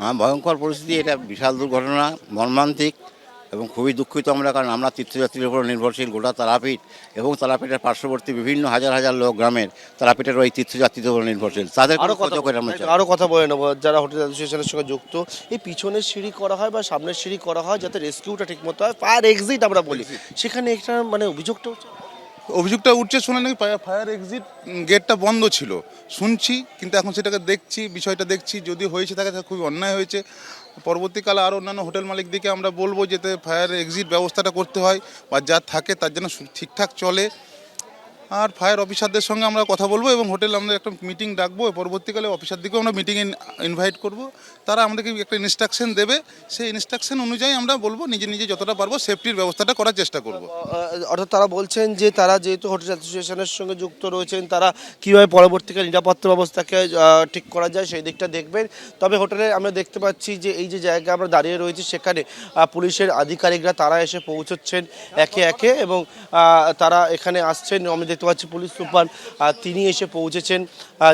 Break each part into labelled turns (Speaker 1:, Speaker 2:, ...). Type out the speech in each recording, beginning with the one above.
Speaker 1: হ্যাঁ, ভয়ঙ্কর পরিস্থিতি, এটা বিশাল দুর্ঘটনা, মর্মান্তিক এবং খুবই দুঃখিত আমরা, কারণ আমরা তীর্থযাত্রীর উপর নির্ভরশীল গোটা তারাপীঠ এবং তারাপীঠের পার্শ্ববর্তী বিভিন্ন হাজার হাজার লোক গ্রামের তারাপীঠের ওই তীর্থযাত্রীদের উপর নির্ভরশীল। তাদের
Speaker 2: আরো কথা বলে নেবো যারা হোটেল অ্যাসোসিয়েশনের সঙ্গে যুক্ত। এই পিছনের সিঁড়ি করা হয় বা সামনের সিঁড়ি করা হয় যাতে রেস্কিউটা ঠিক মতো হয়, ফায়ার এক্সিট আমরা বলি, সেখানে একটা মানে অভিযোগটা হচ্ছে
Speaker 3: অভিযোগটা উঠছে শুনে নাকি ফায়ার এক্সিট গেটটা বন্ধ ছিল শুনছি, কিন্তু এখন সেটাকে দেখছি, বিষয়টা দেখছি, যদি হয়েছে থাকে তাহলে খুবই অন্যায় হয়েছে। পরবর্তীকালে আরও অন্যান্য হোটেল মালিকদেরকে আমরা বলবো যাতে ফায়ার এক্সিট ব্যবস্থাটা করতে হয় বা যা থাকে তার জন্য ঠিকঠাক চলে। আর ফায়ার অফিসারদের সঙ্গে আমরা কথা বলবো এবং হোটেল আমরা একটা মিটিং ডাকবো, পরবর্তীকালে অফিসারদেরকেও আমরা মিটিংয়ে ইনভাইট করব, তারা আমাদেরকে একটা ইনস্ট্রাকশন দেবে, সেই ইনস্ট্রাকশন অনুযায়ী আমরা বলবো নিজে নিজে যতটা পারবো সেফটির ব্যবস্থাটা করার চেষ্টা করব।
Speaker 2: অর্থাৎ তারা বলছেন যে তারা যেহেতু হোটেল অ্যাসোসিয়েশনের সঙ্গে যুক্ত রয়েছেন, তারা কীভাবে পরবর্তীকালে নিরাপত্তা ব্যবস্থাকে ঠিক করা যায় সেই দিকটা দেখবেন। তবে হোটেলে আমরা দেখতে পাচ্ছি যে এই যে জায়গা আমরা দাঁড়িয়ে রয়েছি সেখানে পুলিশের আধিকারিকরা তারা এসে পৌঁছচ্ছেন একে একে এবং তারা এখানে আসছেন। আমি দেখতে পাচ্ছি পুলিশ সুপার তিনি এসে পৌঁছেছেন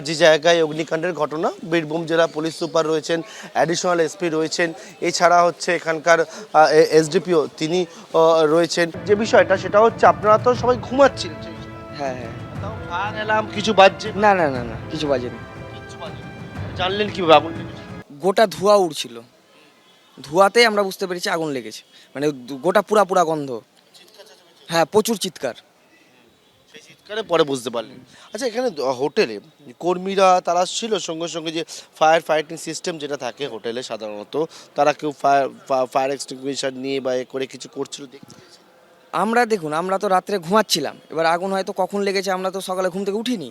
Speaker 2: যে জায়গায় অগ্নিকাণ্ডের ঘটনা। বীরভূম জেলা পুলিশ সুপার রয়েছেন, অ্যাডিশনাল এসপি রয়েছেন, এছাড়া হচ্ছে এখানকার এসডিপিও তিনি রয়েছেন। যে বিষয়টা সেটা হচ্ছে আপনারা তো সবাই ঘুমাচ্ছিলেন,
Speaker 4: হ্যাঁ হ্যাঁ,
Speaker 2: ফায়ার অ্যালার্ম কিছু বাজছে
Speaker 4: না না না না কিছু বাজেনি।
Speaker 2: জানলেন কিভাবে আগুন লেগেছে?
Speaker 4: গোটা ধোঁয়া উড়ছিল, ধোঁয়াতে আমরা বুঝতে পেরেছি আগুন লেগেছে, মানে গোটা পুরা গন্ধ। হ্যাঁ, প্রচুর চিৎকার।
Speaker 2: সেই চিৎকারে পরে বুঝতে পারলেন। আচ্ছা, এখানে হোটেলে কর্মীরা তারা ছিল সঙ্গে সঙ্গে যে ফায়ার ফাইটিং সিস্টেম যেটা থাকে হোটেলে সাধারণত, তারা কেউ ফায়ার এক্সটিংগুইশার নিয়ে বা এ করে কিছু করছিল দেখতে?
Speaker 4: আমরা দেখুন, আমরা তো রাত্রে ঘুমাচ্ছিলাম, এবার আগুন হয়তো কখন লেগেছে আমরা তো সকালে ঘুম থেকে উঠিনি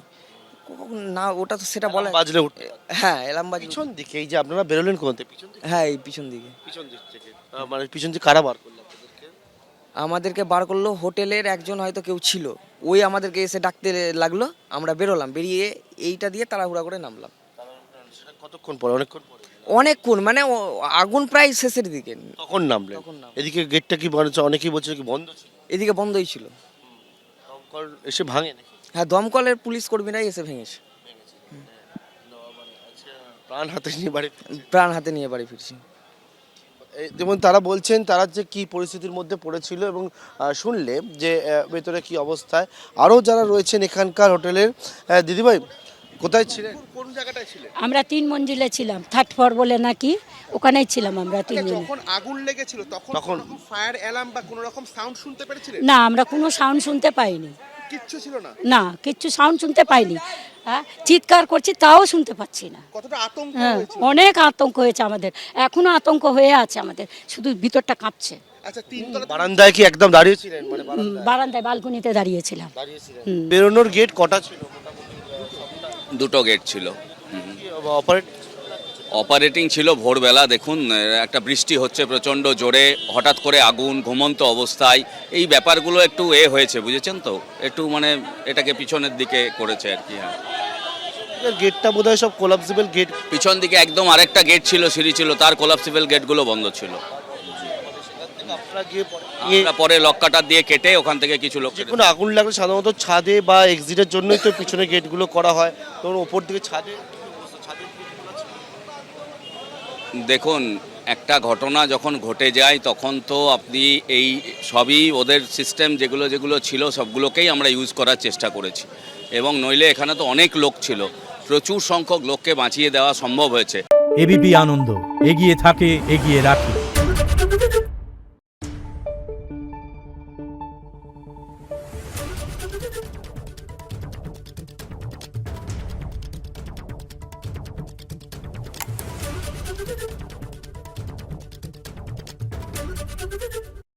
Speaker 4: না, ওটা তো সেটা বলে
Speaker 2: বাজলে উঠতে।
Speaker 4: হ্যাঁ, এলাম বাজে
Speaker 2: পিছন দিকে এই যে আপনারা বেরোলেন কোন থেকে? পিছন দিকে?
Speaker 4: হ্যাঁ, এই পিছন দিকে।
Speaker 2: পিছন দিক থেকে মানে পিছন দিকে কারা বার করলো আপনাদেরকে?
Speaker 4: আমাদেরকে বার করলো হোটেলের একজন, হয়তো কেউ ছিল, ওই আমাদেরকে এসে ডাকতে লাগলো, আমরা বেরোলাম, বেরিয়ে এইটা দিয়ে তাড়াহুড়া করে নামলাম।
Speaker 2: সেটা কতক্ষণ পরে? অনেকক্ষণ পরে?
Speaker 4: অনেকক্ষণ, মানে আগুন প্রায় শেষের দিকে।
Speaker 2: তখন নামলেন?
Speaker 4: তখন নামলাম।
Speaker 2: এদিকে গেটটা কি বন্ধ? অনেকেই বলছিল কি বন্ধ ছিল।
Speaker 4: এদিকে বন্ধই ছিল।
Speaker 2: দমকল এসে ভাঙে নাকি?
Speaker 4: হ্যাঁ, দমকলের পুলিশ কর্মীরাই এসে ভেঙেছে।
Speaker 2: প্রাণ হাতে নিয়ে বাড়ি
Speaker 4: প্রাণ হাতে নিয়ে বাড়ি ফিরছি।
Speaker 2: যেমন তারা বলছেন তারা যে কি পরিস্থিতির মধ্যে পড়েছিল এবং শুনলে যে ভেতরে কি অবস্থায়। আরও যারা রয়েছেন এখানকার হোটেলের, দিদিভাই কোথায় ছিলেন, কোন জায়গাটায় ছিলেন?
Speaker 5: আমরা 3 মঞ্জিলে ছিলাম, থার্ড ফ্লোর বলে নাকি, ওখানেই ছিলাম আমরা 3 জনে।
Speaker 6: যখন আগুন লেগেছিল তখন ফায়ার অ্যালার্ম বা কোনো রকম সাউন্ড শুনতে পেরেছিলেন?
Speaker 5: না, আমরা কোনো সাউন্ড শুনতে পাইনি।
Speaker 6: কিচ্ছু ছিল না?
Speaker 5: না, কিচ্ছু সাউন্ড শুনতে পাইনি। হ্যাঁ, চিৎকার করছি তাও শুনতে পাচ্ছি না।
Speaker 6: কতটা আতঙ্ক
Speaker 5: হ্যাঁ,
Speaker 6: হয়েছিল?
Speaker 5: অনেক আতঙ্ক হয়েছে আমাদের, এখনো আতঙ্ক হয়ে আছে আমাদের, শুধু ভিতরটা কাঁপছে।
Speaker 6: আচ্ছা, তিনতলা
Speaker 2: বারান্দায় কি একদম দাঁড়িয়েছিলেন? মানে
Speaker 5: বারান্দায় বালকনিতে দাঁড়িয়েছিলাম।
Speaker 2: বেরোনোর গেট কটা ছিল?
Speaker 7: দুটো গেট ছিল,
Speaker 2: অপারেট
Speaker 7: অপারেটিং ছিল ভোরবেলা। দেখুন, একটা বৃষ্টি হচ্ছে প্রচণ্ড জোরে, হঠাৎ করে আগুন, ঘুমন্ত অবস্থায়, এই ব্যাপারগুলো একটু হয়েছে, বুঝেছেন তো, একটু মানে এটাকে পিছনের দিকে করেছে আর কি। হ্যাঁ,
Speaker 2: গেটটা বোধহয় সব কোলাপসিবল গেট।
Speaker 7: পিছন দিকে একদম আরেকটা গেট ছিল, সিঁড়ি ছিল, তার কোলাপসিবল গেটগুলো বন্ধ ছিল। আমরা পরে লক্কাটা দিয়ে কেটে ওখান থেকে কিছু লোক,
Speaker 2: যে কোনো আগুন লাগলে সাধারণত ছাদে বা এক্সিটের জন্যই তো পিছনে গেটগুলো করা হয়, তখন ওপর দিকে ছাদে।
Speaker 7: দেখুন, একটা ঘটনা যখন ঘটে যায় তখন তো আপনি এই সবই ওদের সিস্টেম যেগুলো যেগুলো ছিল সবগুলোকেই আমরা ইউজ করার চেষ্টা করেছি, এবং নইলে এখানে তো অনেক লোক ছিল, প্রচুর সংখ্যক লোককে বাঁচিয়ে দেওয়া সম্ভব হয়েছে।
Speaker 8: এবিপি আনন্দ এগিয়ে থাকে, এগিয়ে রাখে।